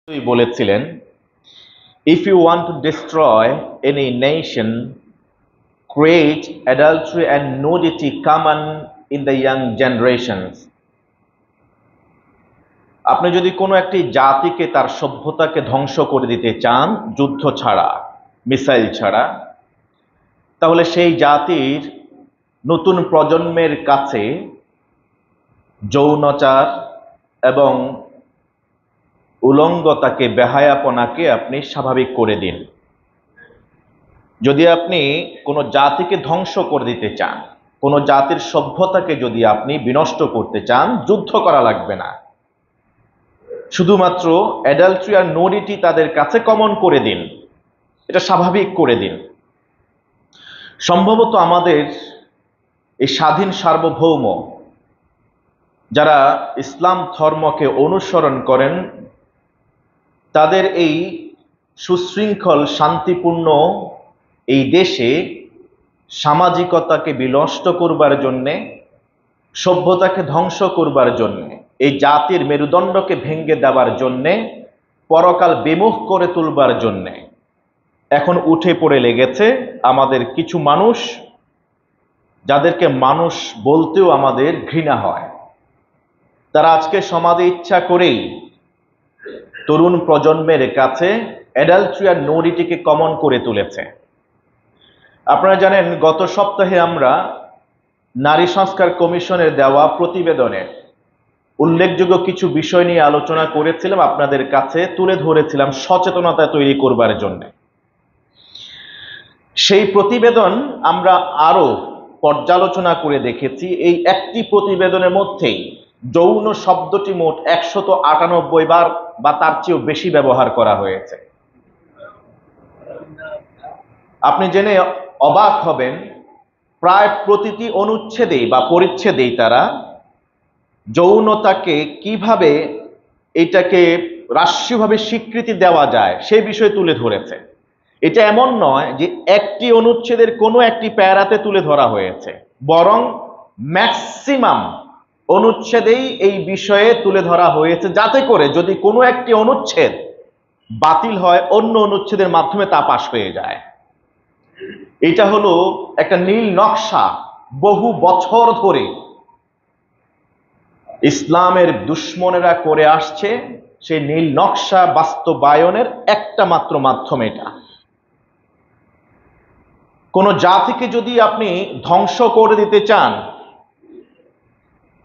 বলেছিলেন, if you want to destroy any nation, create adultery and nudity common in the young generations. আপনি যদি কোনো একটি জাতিকে তার সভ্যতাকে ধ্বংস করে দিতে চান যুদ্ধ ছাড়া, মিসাইল ছাড়া, তাহলে সেই জাতির নতুন প্রজন্মের কাছে যৌনাচার এবং উলঙ্গতাকে, বেহায়াপনাকে আপনি স্বাভাবিক করে দিন। যদি আপনি কোনো জাতিকে ধ্বংস করে দিতে চান, কোনো জাতির সভ্যতাকে যদি আপনি বিনষ্ট করতে চান, যুদ্ধ করা লাগবে না, শুধুমাত্র অ্যাডাল্ট্রি আর নুডিটি তাদের কাছে কমন করে দিন, এটা স্বাভাবিক করে দিন। সম্ভবত আমাদের এই স্বাধীন সার্বভৌম যারা ইসলাম ধর্মকে অনুসরণ করেন, তাদের এই সুশৃঙ্খল শান্তিপূর্ণ এই দেশে সামাজিকতাকে বিনষ্ট করবার জন্যে, সভ্যতাকে ধ্বংস করবার জন্যে, এই জাতির মেরুদণ্ডকে ভেঙে দেওয়ার জন্যে, পরকাল বিমুখ করে তুলবার জন্যে এখন উঠে পড়ে লেগেছে আমাদের কিছু মানুষ, যাদেরকে মানুষ বলতেও আমাদের ঘৃণা হয়। তারা আজকে সমাজে ইচ্ছা করেই তরুণ প্রজন্মের কাছে অ্যাডাল্ট্রি আর নুডিটিকে কমন করে তুলেছে। আপনারা জানেন, গত সপ্তাহে আমরা নারী সংস্কার কমিশনের দেওয়া প্রতিবেদনে উল্লেখযোগ্য কিছু বিষয় নিয়ে আলোচনা করেছিলাম, আপনাদের কাছে তুলে ধরেছিলাম সচেতনতা তৈরি করবার জন্য। সেই প্রতিবেদন আমরা আরো পর্যালোচনা করে দেখেছি, এই একটি প্রতিবেদনের মধ্যেই যৌন শব্দটি মোট 198 বার বা তার চেয়েও বেশি ব্যবহার করা হয়েছে। আপনি জেনে অবাক হবেন, প্রায় প্রতিটি অনুচ্ছেদেই বা পরিচ্ছেদেই তারা যৌনতাকে কিভাবে এটাকে রাষ্ট্রীয়ভাবে স্বীকৃতি দেওয়া যায় সে বিষয়ে তুলে ধরেছে। এটা এমন নয় যে একটি অনুচ্ছেদের কোনো একটি প্যারাতে তুলে ধরা হয়েছে, বরং ম্যাক্সিমাম অনুচ্ছেদেই এই বিষয়ে তুলে ধরা হয়েছে, যাতে করে যদি কোনো একটি অনুচ্ছেদ বাতিল হয়, অন্য অনুচ্ছেদের মাধ্যমে তা পাশ হয়ে যায়। এটা হলো একটা নীল নকশা, বহু বছর ধরে ইসলামের দুশ্মনেরা করে আসছে, সেই নীল নকশা বাস্তবায়নের একটা মাত্র মাধ্যম এটা। কোন জাতিকে যদি আপনি ধ্বংস করে দিতে চান,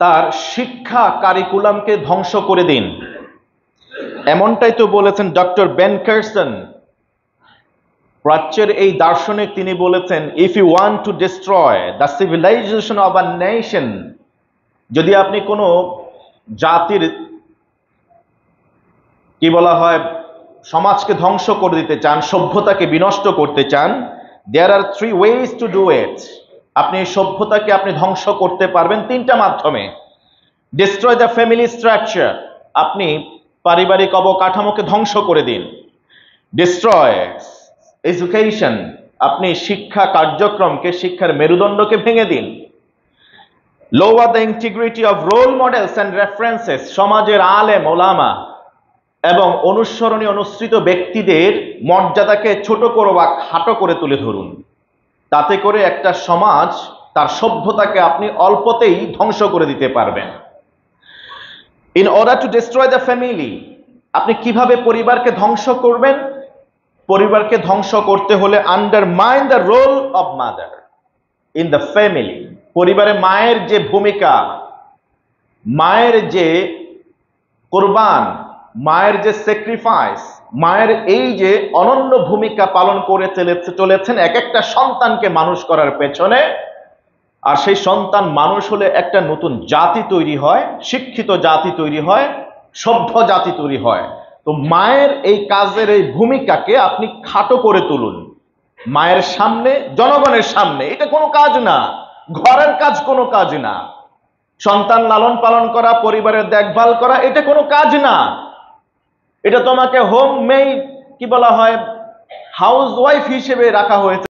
তার শিক্ষা কারিকুলামকে ধ্বংস করে দিন। এমনটাই তো বলেছেন ডক্টর বেন কারসন, প্রাচ্যের এই দার্শনিক। তিনি বলেছেন, if you want to destroy the civilization of a nation, যদি আপনি কোনো জাতির কি বলা হয় সমাজকে ধ্বংস করে দিতে চান, সভ্যতাকে বিনষ্ট করতে চান, there are 3 ways to do it. আপনি সভ্যতাকে আপনি ধ্বংস করতে পারবেন তিনটা মাধ্যমে। destroy the family structure, আপনি পারিবারিক অবকাঠামোকে ধ্বংস করে দিন। destroy education, আপনি শিক্ষা কার্যক্রমকে, শিক্ষার মেরুদণ্ডকে ভেঙে দিন। lower the integrity of role models and references, সমাজের আলেম ওলামা এবং অনুসরণীয় অনুসৃত ব্যক্তিদের মর্যাদাকে ছোট করো বা খাটো করে তুলে ধরুন। তাতে করে একটা সমাজ তার সভ্যতাকে আপনি অল্পতেই ধ্বংস করে দিতে পারবেন। In order to destroy the family, আপনি কিভাবে পরিবারকে ধ্বংস করবেন? পরিবারকে ধ্বংস করতে হলে undermine the role of mother in the family, পরিবারে মায়ের যে ভূমিকা, মায়ের যে কোরবান, মায়ের যে স্যাক্রিফাইস, মায়ের এই যে অনন্য ভূমিকা পালন করে চলেছেন এক একটা সন্তানকে মানুষ করার পেছনে। আর সেই সন্তান মানুষ হলে একটা নতুন জাতি তৈরি হয়, শিক্ষিত জাতি তৈরি হয়, সভ্য জাতি তৈরি হয়। তো মায়ের এই কাজের এই ভূমিকাকে আপনি খাটো করে তুলুন মায়ের সামনে, জনগণের সামনে। এটা কোনো কাজ না, ঘরের কাজ কোনো কাজ না। সন্তান লালন পালন করা, পরিবারের দেখভাল করা, এটা কোনো কাজ না। এটা তোমাকে হোম মেড কি বলা হয়, হাউস ওয়াইফ হিসেবে রাখা হয়েছে।